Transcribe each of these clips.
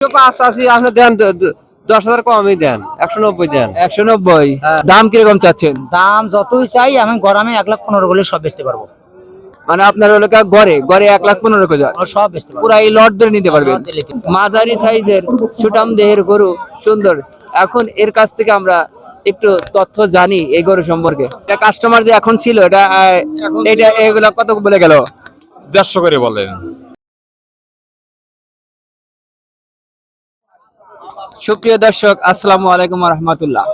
আপনি দেন 10,000 কমই দেন, 190 দেন। 190। দাম কিরকম চাচ্ছেন? দাম যতই চাই আমি গরমে 1,15,000 হলে সব বেচতে পারবো। মানে আপনার হলো গড়ে গড়ে 1,15,000 ও সব বেচতে পারবো। পুরা এই লট ধরে নিতে পারবেন। লট দিলে কিনতে মাঝারি সাইজের সুটাম দেহের গরু, সুন্দর। এখন এর কাছ থেকে আমরা একটু তথ্য জানি এই গরু সম্পর্কে। কাস্টমার যে এখন ছিল এটা এটা এগুলা কত বলে গেল? 150 করে বলেন। সুপ্রিয় দর্শক, আসসালামু আলাইকুম রহমতুল্লাহ।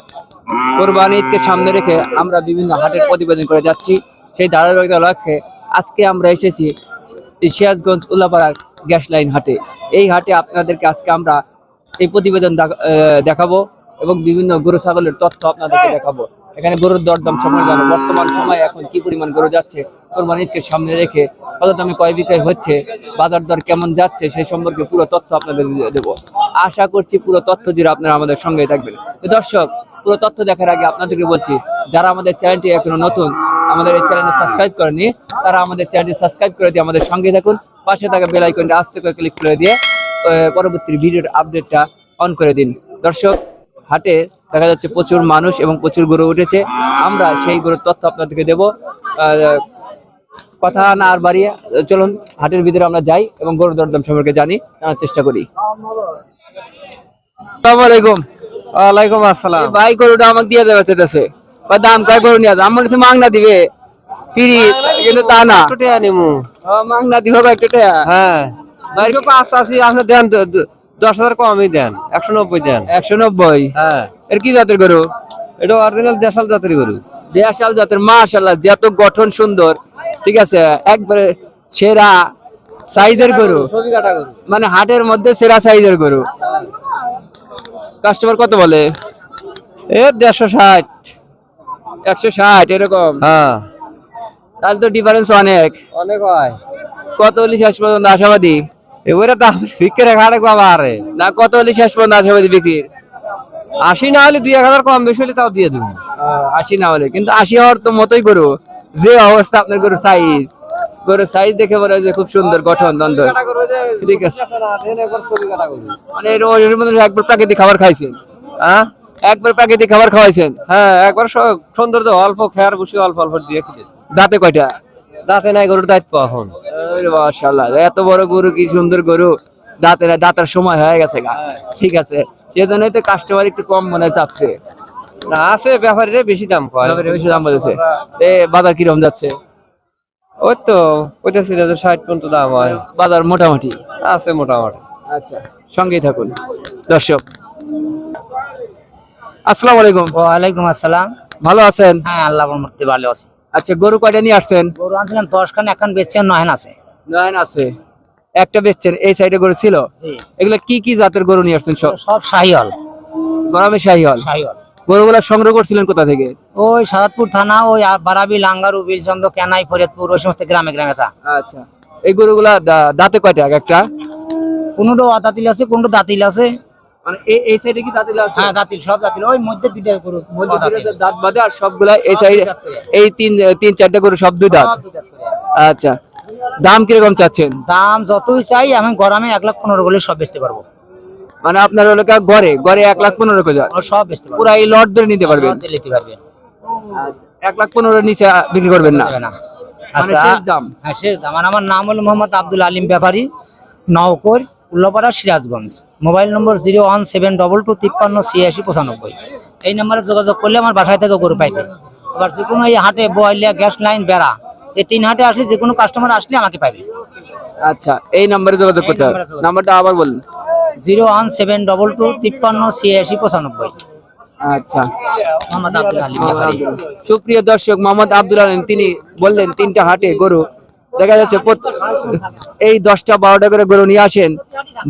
কোরবানি ঈদকে সামনে রেখে আমরা বিভিন্ন হাটের প্রতিবেদন করে যাচ্ছি। সেই ধারাবাহিকতার লক্ষ্যে আজকে আমরা এসেছি সিরাজগঞ্জ উল্লাপাড়ার গ্যাস লাইন হাটে। এই হাটে আপনাদেরকে আজকে আমরা এই প্রতিবেদন দেখাবো এবং বিভিন্ন গরু ছাগলের তথ্য আপনাদেরকে দেখাবো। এখানে গরুর দরদাম সম্পর্কে জানো, বর্তমান সময়ে এখন কি পরিমাণ গরু যাচ্ছে, কোরবানি ঈদকে সামনে রেখে কত দামে কয় বিক্রয় হচ্ছে, বাজার দর কেমন যাচ্ছে, সেই সম্পর্কে পুরো তথ্য আপনাদের দেবো। আশা করছি পুরো তথ্য জুড়ে আপনারা আমাদের সঙ্গে থাকবেন। তো দর্শক, পুরো তথ্য দেখার আগে আপনাদেরকে বলছি, যারা আমাদের চ্যানেলটি এখনো নতুন, আমাদের এই চ্যানেলটি সাবস্ক্রাইব করেনি, তারা আমাদের চ্যানেলটি সাবস্ক্রাইব করে দিয়ে আমাদের সঙ্গে থাকুন। পাশে থাকা বেল আইকনটি আস্তে করে ক্লিক করে দিয়ে পরবর্তী ভিডিওর আপডেটটা অন করে দিন। দর্শক, হাটে দেখা যাচ্ছে প্রচুর মানুষ এবং প্রচুর গরু উঠেছে। আমরা সেই গরুর তথ্য আপনাদেরকে দেব। কথা না আর বাড়িয়ে চলুন হাটের ভিতরে আমরা যাই এবং গরুর দরদাম সম্পর্কে জানার চেষ্টা করি। আসসালামু আলাইকুম। ওয়ালাইকুম আসসালাম। ভাই গরুটা আমাকে দিয়ে দেবে চাইতেছে, দাম কয় গরু নিয়ে আমার কাছে মাংনা দিবে ফিরি, কিন্তু তা না, মাংনা দিব একটু টাকা। হ্যাঁ, আপনি দেন 10,000 কমই দেন, 190 দেন। 190। হ্যাঁ, এর কি জাতের গরু? এটা অরিজিনাল দেশাল জাতের গরু। দেশাল জাতের, মাশাআল্লাহ, যত গঠন সুন্দর, ঠিক আছে, একবারে সেরা সাইজের গরু, ছবি কাটা গরু, মানে হাটের মধ্যে সেরা সাইজের গরু। কাস্টমার কত বলে? 160। 160 এরকম? হ্যাঁ, তাহলে তো ডিফারেন্স অনেক অনেক হয়। কত হলে শেষ পর্যন্ত আশাবাদী? এবারে দাম বিক্রি ঘাড়ে বাবা, আরে না, কত হলে শেষ পর্যন্ত আশাবাদী বিক্রির? 80 না হলে 2-1000 কম বেশি হলে তাও দিয়ে দেবো। 80 না হলে, কিন্তু 80 হওয়ার তো মতোই গরু, যে অবস্থা আপনার গরুর সাইজ, গরুর সাইজ দেখে বলে যে খুব সুন্দর গঠন দ্বন্দ্ব, ঠিক আছে। মানে এর মধ্যে একবার প্রাকৃতিক খাবার খাইছেন? হ্যাঁ, একবার প্রাকৃতিক খাবার খাওয়াইছেন? হ্যাঁ, একবার সৌন্দর্য অল্প খেয়ার বসে অল্প অল্প দিয়ে খেয়েছে। দাঁতে কয়টা? দাঁতে নাই, গরুর দায়িত্ব এখন। মাশাআল্লাহ, এত বড় গরু, কি সুন্দর গরু, দাঁতে নাই, দাঁতার সময় হয়ে গেছে গা, ঠিক আছে। সেজন্যই তো কাস্টমার একটু কম মনে চাচ্ছে না, আছে ব্যাপারীরা বেশি দাম কয়, বেশি দাম বলেছে। বাজার কিরকম যাচ্ছে? ওই তো 85,000-60 পর্যন্ত দাম হয়। বাজার মোটামুটি আছে মোটামুটি। আচ্ছা, সঙ্গেই থাকুন দর্শক। আসসালামু আলাইকুম। ওয়ালাইকুম আসসালাম। ভালো আছেন? হ্যাঁ, আল্লাহর রহমতে ভালো আছি। আচ্ছা, গরু কয়টা নিয়ে আসছেন? গরু আনছিলাম 10 খান, এখন বেচছেন 9 আছে। 9 আছে, একটা বেচছেন। এই সাইডে গরু ছিল। জি, এগুলা কি কি জাতের গরু নিয়ে আসছেন? সব সব শাহিওয়াল। গরমে শাহিওয়াল। শাহিওয়াল গরুগুলা সংগ্রহ করছিলেন কোথা থেকে? ওই সাদাতপুর থানা, ওই বারাবি, লাঙ্গারু, বিলচন্দ্র, কেনাই, ফরিদপুর, ওই সমস্ত গ্রামে গ্রামে তা। আচ্ছা, এই গরুগুলা দাঁতে কয়টা একটা? কোনটা দাঁতিল আছে, কোনটা দাঁতিল আছে। মানে এই সাইডে কি দাঁতিল আছে? হ্যাঁ, দাঁতিল, সব দাঁতিল। ওই মধ্যে দুইটা গরু মধ্যে দুটো দাঁত বাঁধে, আর সবগুলা এই সাইডে, এই তিন চারটা গরু সব দুই দাঁত। আচ্ছা, দাম কিরকম চাচ্ছেন? দাম যতই চাই আমি গরমে 1,15,000 হলে সব বেচতে পারবো। মানে আপনার হলো গড়ে গড়ে 1,15,000 ও সব বেচতে পারবো। পুরা এই লট ধরে নিতে পারবেন? লট দিলে নিতে পারবে। 1,15,000 নিচে বিক্রি করবেন না? হবে না। মানে আচ্ছা, শেষ দাম? হ্যাঁ, শেষ দাম। আর আমার নাম হলো মোহাম্মদ আব্দুল আলিম ব্যাপারী, নওকর, উল্লাপাড়া, সিরাজগঞ্জ। Mobile number 01722538695। এই নম্বরে যোগাযোগ করলে আমার বাসায় থেকে গরু পাইবে। আবার যে কোনো এই হাটে বয়লিয়া, গ্যাস লাইন, বেড়া, এই 3 হাটে আসলে যে কোনো কাস্টমার আসলে আমাকে পাবে। আচ্ছা, এই নম্বরে যোগাযোগ করতে হবে। নাম্বারটা আবার বলুন। 01722538695। আচ্ছা, মোহাম্মদ আব্দুল আলিম ব্যাপারী। সুপ্রিয় দর্শক, মোহাম্মদ আব্দুল আলিম, তিনি বললেন 3টা হাটে গরু দেখা যাচ্ছে, এই 10টা 12টা করে গরু নিয়ে আসেন,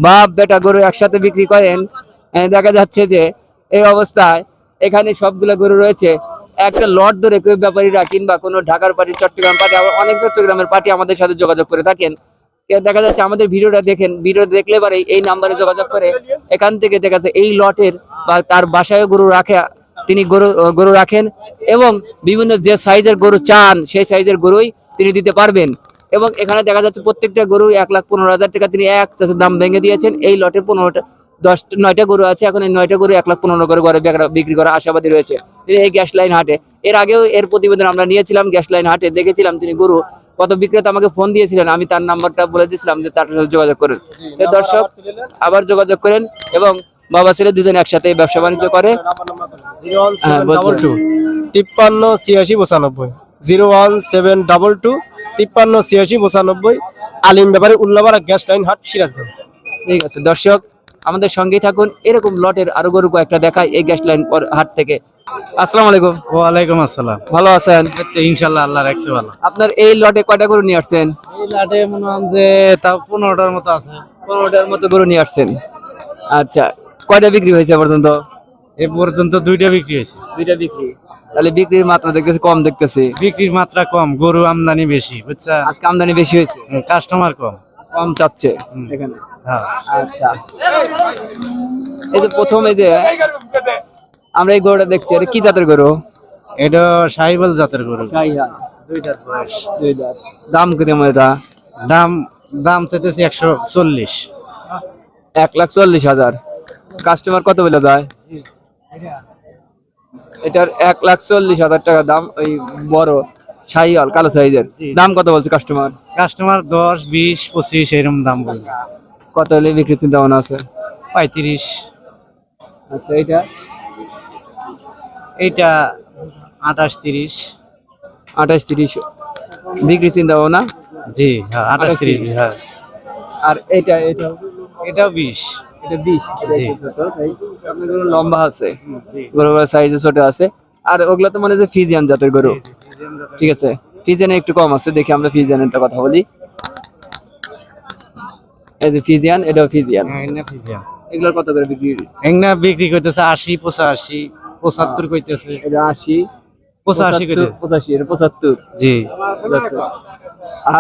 বাপ বেটা গরু একসাথে বিক্রি করেন। দেখা যাচ্ছে যে এই অবস্থায় এখানে সবগুলো গরু রয়েছে। একটা লট ধরে কেউ ব্যাপারীরা কিংবা কোনো ঢাকার পার্টি, চট্টগ্রাম পার্টি, আবার অনেক চট্টগ্রামের পার্টি আমাদের সাথে যোগাযোগ করে থাকেন। দেখা যাচ্ছে আমাদের ভিডিওটা দেখেন, ভিডিও দেখলে পরে এই নাম্বারে যোগাযোগ করে এখান থেকে দেখা যাচ্ছে এই লটের বা তার বাসায় গরু রাখে, তিনি গরু রাখেন এবং বিভিন্ন যে সাইজের গরু চান সেই সাইজের গরুই তিনি দিতে পারবেন। এবং এখানে দেখা যাচ্ছে প্রত্যেকটা গরু 1,15,000 টাকা তিনি এক দাম ভেঙে দিয়েছেন। এই লটে 9টা গরু আছে, এখন এই 9টা গরু 1,15,000 করে ঘরে বিক্রি করা আশাবাদী রয়েছে এই গ্যাস লাইন হাটে। এর আগেও এর প্রতিবেদন আমরা নিয়েছিলাম গ্যাস লাইন হাটে, দেখেছিলাম তিনি গরু কত বিক্রেতা আমাকে ফোন দিয়েছিলেন, আমি তার নাম্বারটা বলে দিয়েছিলাম যে তার সাথে যোগাযোগ করেন। তো দর্শক আবার যোগাযোগ করেন, এবং বাবা ছেলে দুজন একসাথে ব্যবসা বাণিজ্য করে। 01722 5386 01722 5386 আলিম ব্যাপারী উল্লাপাড়া গ্যাস লাইন হাট সিরাজগঞ্জ। ঠিক আছে দর্শক, আমাদের সঙ্গেই থাকুন, এরকম লটের আরো গরু কয়েকটা দেখাই এই গ্যাস লাইন হাট থেকে। আসসালামু আলাইকুম। ওয়ালাইকুম আসসালাম। ভালো আছেন? ইনশাআল্লাহ আল্লাহ রাখছে ভালো। আপনার এই লটে কয়টা গরু নিয়ে আসছেন? এই লাটে মনে হয় যে তাও 15টার মতো আছে। 15টার মতো গরু নিয়ে আসছেন। আচ্ছা, কয়টা বিক্রি হয়েছে পর্যন্ত? এ পর্যন্ত 2টা বিক্রি হয়েছে। 2টা বিক্রি, তাহলে বিক্রির মাত্রা দেখতেছি কম দেখতেছি। বিক্রির মাত্রা কম, গরু আমদানি বেশি, বুঝছা? আজকে আমদানি বেশি হয়েছে, কাস্টমার কম। কম চাচ্ছে এখানে। হ্যাঁ। আচ্ছা, এই যে প্রথম এই যে আমরা এই গরুটা দেখছি, এটা কি জাতের গরু? এটা সাহিবাল জাতের গরু। শাহিওয়াল। 2 দাঁত বয়স। 2 দাঁত। দাম কেমন এটা? দাম দাম চাইতেছি 140। 1,40,000। কাস্টমার কত বলে যায়? এটার 1,40,000 টাকা দাম। ওই বড় শাহিওয়াল কালো সাইজের দাম কত বলছে কাস্টমার? কাস্টমার 10, 20, 25 এরকম দাম বলবে। কত হলে বিক্রির চিন্তা ভাবনা আছে? 35। আচ্ছা, এটা এইটা 28, 30। 28-30 বিক্রির চিন্তা ভাবনা। জি হ্যাঁ, 28, 30। হ্যাঁ। আর এটা এটাও 20। এটা 20। জি। আপনার গরু লম্বা আছে, জি। গরুগুলো সাইজে ছোট আছে, আর ওগুলা তো মানে যে ফিজিয়ান জাতের গরু। ঠিক আছে, ফিজিয়ানে একটু কম আছে, দেখি আমরা ফিজিয়ানের কথা বলি। এই যে ফিজিয়ান, এটাও ফিজিয়ান। হ্যাঁ, এগুলা ফিজিয়ান। এগুলোর কত করে বিক্রি? এগুলা বিক্রি করতেছে 80, 85, 75 কইতেছে। এটা 80, 85 কইতেছে। 85, এটা 75। জি। 75।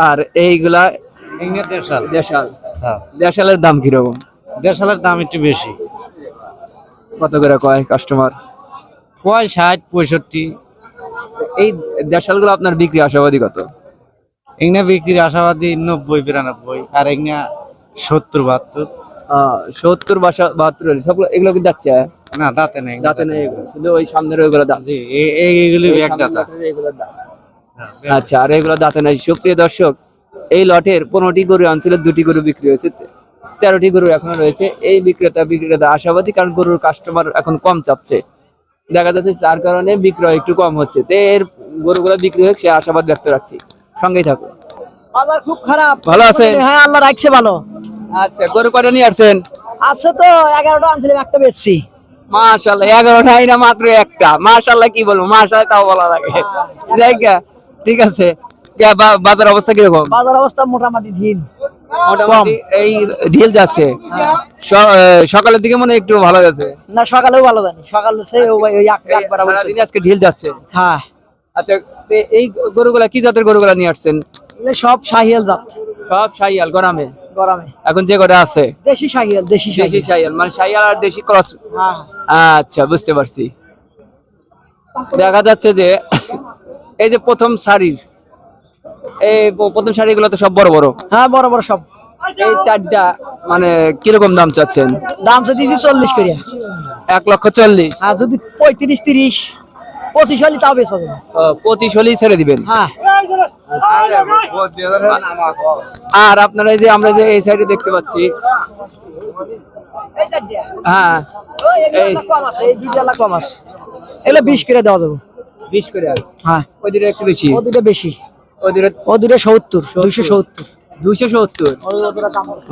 আর এইগুলা এগুলা দেশাল। দেশাল। হ্যাঁ। দেশালের দাম কিরকম? দেশালের দাম একটু বেশি। কত করে কয় কাস্টমার? কয় 60, 65। এই দেশালগুলো আপনার বিক্রি আশাবাদী কত? এগুলা বিক্রির আশাবাদী 90, 92, আর এগুলা 70, 72। 70, 72 সবগুলো। এগুলো কি যাচ্ছে? না, দাঁতে নেই। দাঁতে নেই এগুলো, শুধু ওই সামনের ওইগুলো দাঁত। জি, এইগুলি এক দাঁতা। এগুলো দাঁত। হ্যাঁ। আচ্ছা, আর এগুলো দাঁতে নাই। সুপ্রিয় দর্শক, এই লটের 15টি গরু আনছিল, 2টি গরু বিক্রি হয়েছে, 13টি গরু এখনো রয়েছে। এই বিক্রেতা আশাবাদী, কারণ গরুর কাস্টমার এখন কম চাচ্ছে, দেখা যাচ্ছে, যার কারণে বিক্রয় একটু কম হচ্ছে। তো এর গরুগুলো বিক্রি হোক সে আশাবাদ ব্যক্ত রাখছি। সঙ্গেই থাকুন। বাজার খুব খারাপ। ভালো আছেন? হ্যাঁ, আল্লাহ রাখছে ভালো। আচ্ছা, গরু কয়টা নিয়ে আসছেন? আছে তো 11টা আনছিলাম, একটা বেচছি। মাশাআল্লাহ, 11টাই না মাত্র একটা। মাশাআল্লাহ কি বলবো, মাশাআল্লাহ তাও বলা লাগে। জায়গা ঠিক আছে। বাজার অবস্থা কিরকম? বাজার অবস্থা মোটামুটি ঢিল। মোটামুটি এই ঢিল যাচ্ছে। সকালের দিকে মনে হয় একটু ভালো গেছে। না, সকালেও ভালো জানি, সকালে সেই ওই একবার সারাদিনে আজকে ঢিল যাচ্ছে। হ্যাঁ। আচ্ছা, এই গরুগুলা কি জাতের গরুগুলা নিয়ে আসছেন? এগুলো সব শাহিয়াল জাত। সব শাহিয়াল গরমে। গরমে এখন যে কটা আছে দেশি শাহিয়াল, দেশি দেশি শাহিয়াল, মানে শাহিয়াল আর দেশি ক্রস। হ্যাঁ। আচ্ছা, বুঝতে পারছি। দেখা যাচ্ছে যে এই যে প্রথম সারির, এই প্রথম সারিগুলো তো সব বড় বড়। হ্যাঁ, বড় বড় সব। এই চারটা মানে কিরকম দাম চাচ্ছেন? দাম তো দিয়েছি 40 করে। 1,40,000। আর যদি 35, 30, 25 হলে তাও বেশ হবে। 25 হলেই ছেড়ে দিবেন। হ্যাঁ। আর আপনারা এই যে আমরা যে এই সাইডে দেখতে পাচ্ছি, হ্যাঁ, এই এই 2 লাখ কম আছে। এগুলো 20 করে দেওয়া যাবে। 20 করে। হ্যাঁ, ওই দুটো একটু বেশি। ও দুটো বেশি। ওই দুটো ও দুটো 70, 270। 270।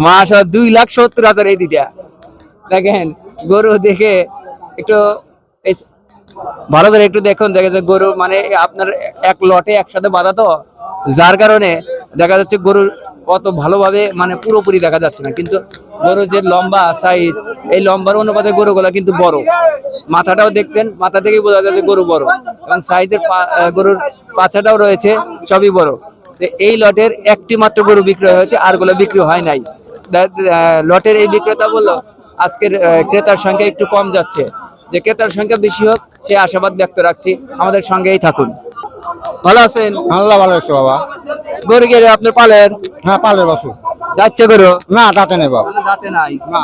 মাশাআল্লাহ, 2,70,000 এই দুইটা। দেখেন গরু দেখে একটু ভালো করে একটু দেখুন, দেখা যায় গরু মানে আপনার এক লটে একসাথে বাঁধা, তো যার কারণে দেখা যাচ্ছে গরুর কত ভালোভাবে মানে পুরোপুরি দেখা যাচ্ছে না, কিন্তু গরুর যে লম্বা সাইজ, এই লম্বার অনুপাতে গরুগুলা কিন্তু বড়। মাথাটাও দেখতেন, মাথা থেকেই বোঝা যায় যে গরু বড়, এবং সাইজের গরুর পাছাটাও রয়েছে, সবই বড়। এই লটের একটি মাত্র গরু বিক্রয় হয়েছে, আর গুলো বিক্রি হয় নাই। লটের এই বিক্রেতা বললো আজকের ক্রেতার সংখ্যা একটু কম যাচ্ছে, যে ক্রেতার সংখ্যা বেশি হোক সে আশাবাদ ব্যক্ত রাখছি। আমাদের সঙ্গেই থাকুন। ভালো আছেন? আল্লাহ ভালো আছে বাবা। গরু গেলে আপনার পালের? হ্যাঁ, পালের বাসু। যাচ্ছে গরু? না, দাঁতে নেই বাবা। দাঁতে নাই। না।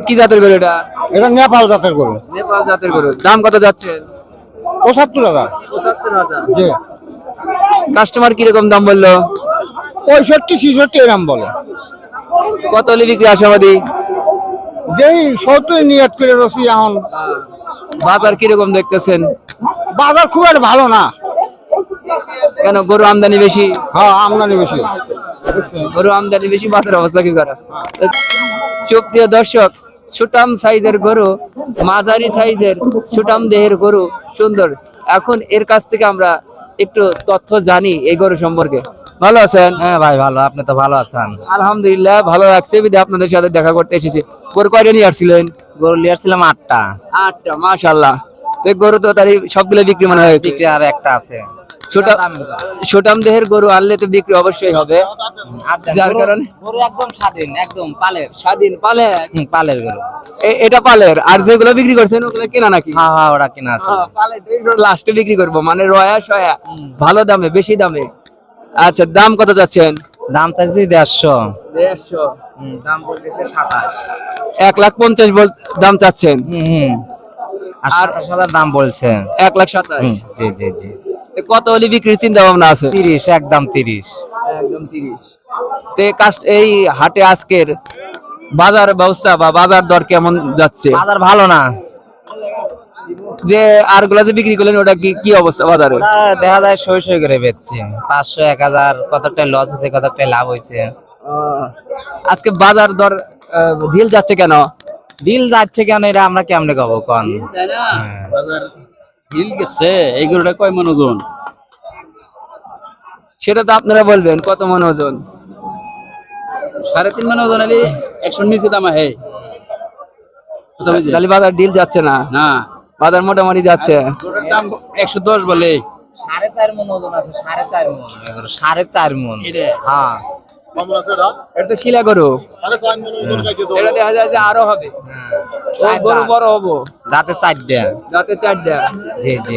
কি জাতের গরু এটা? এটা নেপাল জাতের গরু। নেপাল জাতের গরু। দাম কত যাচ্ছে? ৭৫,০০০। ৭৫,০০০। জি। কাস্টমার কিরকম দাম বললো? 65-66 এরকম বলে। কত হলে বিক্রি আশাবাদী? যেই 70 নিয়ত করে রসি এখন। বাজার কিরকম দেখতেছেন? বাজার খুব একটা ভালো না। কেন, গরু আমদানি বেশি? হ্যাঁ, আমদানি বেশি। গরু আমদানি বেশি, বাজার অবস্থা কি করা? সুপ্রিয় দর্শক, সুটাম সাইজের গরু, মাঝারি সাইজের সুটাম দেহের গরু, সুন্দর। এখন এর কাছ থেকে আমরা একটু তথ্য জানি এই গরু সম্পর্কে। ভালো আছেন? হ্যাঁ ভাই ভালো, আপনি তো ভালো আছেন? আলহামদুলিল্লাহ ভালো লাগছে, বিধায় আপনাদের সাথে দেখা করতে এসেছি। গরু কয়টা নিয়ে আসছিলেন? গরু নিয়ে আসছিলাম 8টা। 8টা, মাশাআল্লাহ। তো এই গরু তো তাই সবগুলো বিক্রি মনে হয়েছে। বিক্রি আর একটা আছে। সুটাম দেহের গরু আনলে তো বিক্রি অবশ্যই হবে, যার কারণে গরু একদম স্বাধীন, একদম পালের। স্বাধীন পালের। পালের গরু। এটা পালের। আর যেগুলো বিক্রি করছেন ওগুলো কেনা নাকি? হ্যাঁ হ্যাঁ, ওরা কিনা আছে। লাস্টে বিক্রি করবো, মানে রয়া সয়া ভালো দামে, বেশি দামে। আচ্ছা, দাম কত যাচ্ছেন? দাম চাইছি 150। 150। দাম বলতেছে 27। 1,50,000 দাম চাচ্ছেন। আর 27,000 দাম বলছে। 1,27,000। জি জি জি। কত হলে বিক্রির চিন্তা ভাবনা আছে? 30, একদম 30। একদম 30। এই হাটে আজকের বাজার ব্যবস্থা বা বাজার দর কেমন যাচ্ছে? বাজার ভালো না। যে আর গুলা যে বিক্রি করলেন ওটা কি অবস্থা বাজারে? ওরা দেখা যায় সই সই করে বেচছে। 500, 1000, কতটা লস হয়েছে, কতটা লাভ হয়েছে। আজকে বাজার দর ঢিল যাচ্ছে কেন? ডিল যাচ্ছে কেন এটা আমরা কেমনে কব কোন? বাজার হিল গেছে। এই গরুটা কয় মন ওজন? সেটা তো আপনারা বলবেন, কত মন ওজন? 3.5 মন ওজন হলে 100 নিচে দাম আহে। তাহলে বাজার ডিল যাচ্ছে না? না, বাজার মোটামুটি যাচ্ছে। গরুর দাম 110 বলে। 4.5 মন ওজন আছে। 4.5 মন। 4.5 মন। হ্যাঁ। এটা তো শিলা গরু। এটা দেখা যায় যে আরো হবে। গরু বড় হবো। দাঁতে 4টা। যাতে 4টা। জি জি।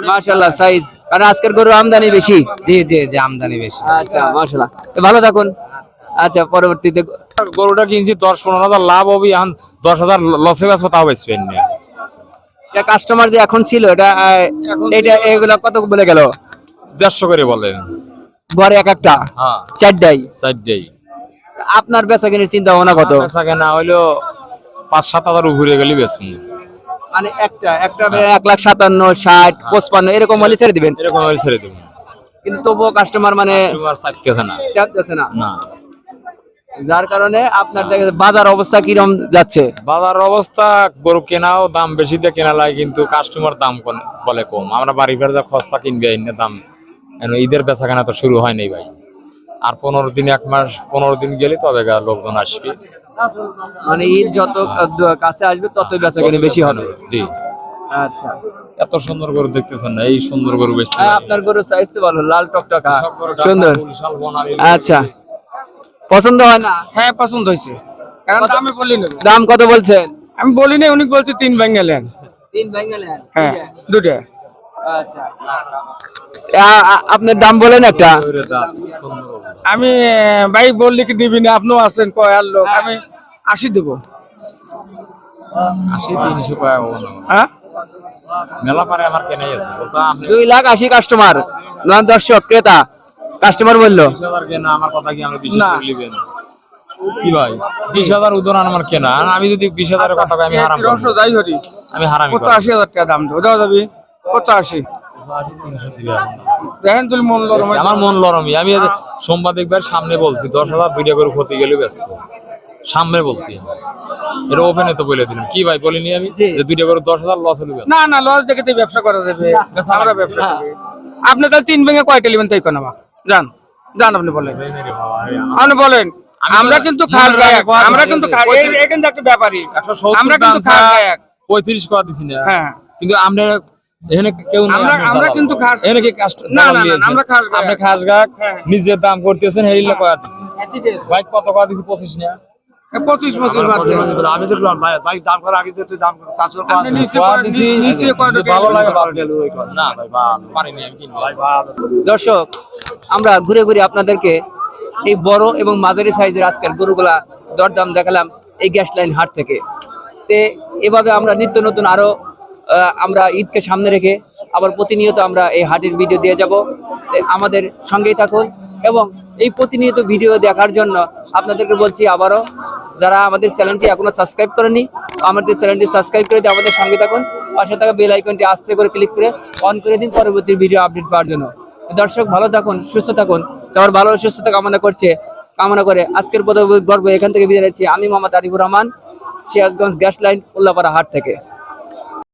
মাশাআল্লাহ সাইজ। কারণ আজকের গরু আমদানি বেশি। জি জি জি, আমদানি বেশি। আচ্ছা, মাশাআল্লাহ। ভালো থাকুন। আচ্ছা, পরবর্তীতে গরুটা কিনছি 10-15,000 লাভ হবে, এখন 10,000 লসে বেচবো, তাও বেচবেন না। কাস্টমার যে এখন ছিল এটা এগুলা কত বলে গেল? 150 করে বলেন। ঘরে এক একটা? হ্যাঁ, 4টাই। 4টাই। আপনার বেচা কিনে চিন্তা ভাবনা কত? বেচা কেনা হইলো 5-7 উপরে গেলে বেচবো। মানে একটা 1,57,000, 60, 55 এরকম হলে ছেড়ে দিবেন? এরকম হলে ছেড়ে দেবো। কিন্তু তবুও কাস্টমার মানে চাইতেছে না। চাচ্ছে না। না, যার কারণে আপনার বাজার অবস্থা কিরকম যাচ্ছে? বাজার অবস্থা গরু কেনাও দাম বেশি দিয়ে কেনা লাগে, কিন্তু কাস্টমার দাম বলে কম। আমরা বাড়ি ফের যা খস্তা কিনবে দাম, ঈদের বেচা কেনা তো শুরু হয়নি ভাই। আর 15 দিন, 1 মাস 15 দিন গেলে তবে লোকজন আসবে। মানে ঈদ যত কাছে আসবে ততই বেচা কিনে বেশি হবে। জি। আচ্ছা, এত সুন্দর গরু দেখতেছেন না, এই সুন্দর গরু বেচতে আপনার গরু সাইজ তো ভালো, লাল টকটকা সুন্দর। সুন্দর। আচ্ছা, পছন্দ হয় না? হ্যাঁ পছন্দ হয়েছে, কারণ দামে বলি নেব। দাম কত বলছেন? আমি বলি না, উনি বলছে 3 ভেঙে নেন। 3 ভেঙে নেন? হ্যাঁ, 2টা। আচ্ছা, আপনার দাম বলেন একটা। আমি ভাই বললি কি দিবি না, আপনিও আছেন কয়ার লোক, আমি 80 দেবো। 80-300 পায় হ্যাঁ, মেলা পারে আমার কেনাই আছে। 2,80,000 কাস্টমার, দর্শক ক্রেতা কাস্টমার বললো। 20,000 কেনা আমার কথা কি আমরা বিশ্বাস করে নিবেন? কি ভাই, 20,000 উদাহরণ আমার কেনা, আর আমি যদি 20,000 কথা কই আমি হারাম করব। 300 যাই হরি, আমি হারামি করব। 85,000 টাকা দাম দেবো, দেওয়া যাবি? 85। 300 দিবে। দেখেন তুমি মন লরম। আমার মন লরমি। আমি সোমবার দেখবার সামনে বলছি 10,000 2টা করে ক্ষতি গেলে ব্যস্ত, সামনে বলছি। এটা ওপেনে তো বলে দিলাম। কি ভাই বলিনি আমি যে 2টা করে 10,000 লস হলে ব্যস্ত? না না, লস দেখে তো ব্যবসা করা যাবে। আমরা ব্যবসা করি। আপনি তাহলে 3 ভেঙে কয়টা নেবেন তাই কোন আমার জান জান, আপনি বলেন। আপনি বলেন। আমরা কিন্তু খাস গায়ক, আমরা কিন্তু এখানে একটা ব্যাপারী, আমরা কিন্তু খাস গায়ক। 35 কথা দিছি না। হ্যাঁ, কিন্তু আমরা এখানে কেউ নাই। আমরা কিন্তু খাস এখানে কি কাস্ট না না না, আমরা খাস গায়ক। আপনি খাস গায়ক, নিজের দাম করতেছেন, হেরিলে কয়া দিছি। ভাই কত কয়া দিছি? 25 না? 25 বাদ দেন। আমি তো ভাই দাম করা আগে তো দাম করে তাছাড়া আপনি নিচে কয়া দিছি, নিচে কয়টা ভালো লাগে ভালো গেল ওই কথা। না ভাই পারিনি আমি কিনবো। ভাই ভালো। দর্শক, আমরা ঘুরে ঘুরে আপনাদেরকে এই বড় এবং মাঝারি সাইজের আজকের গরুগুলা দরদাম দেখালাম। এই গ্যাস লাইন হাট থেকে। তে এভাবে আমরা নিত্য নতুন আরো আমরা ঈদকে সামনে রেখে আবার প্রতিনিয়ত আমরা এই হাটের ভিডিও দিয়ে যাব। আমাদের সঙ্গেই থাকুন এবং এই প্রতিনিয়ত ভিডিও দেখার জন্য আপনাদেরকে বলছি আবারও, যারা আমাদের চ্যানেলটি এখনো সাবস্ক্রাইব করেনি আমাদের চ্যানেলটি সাবস্ক্রাইব করে দিয়ে আমাদের সঙ্গে থাকুন। পাশে থাকা বেল আইকনটি আস্তে করে ক্লিক করে অন করে দিন পরবর্তী ভিডিও আপডেট পাওয়ার জন্য। দর্শক ভালো থাকুন, সুস্থ থাকুন, সবার ভালো সুস্থতা কামনা করে আজকের পর্ব এখান থেকে বিদায় নিচ্ছি। আমি মোহাম্মদ আরিফুর রহমান, সিরাজগঞ্জ গ্যাস লাইন উল্লাপাড়া হাট থেকে।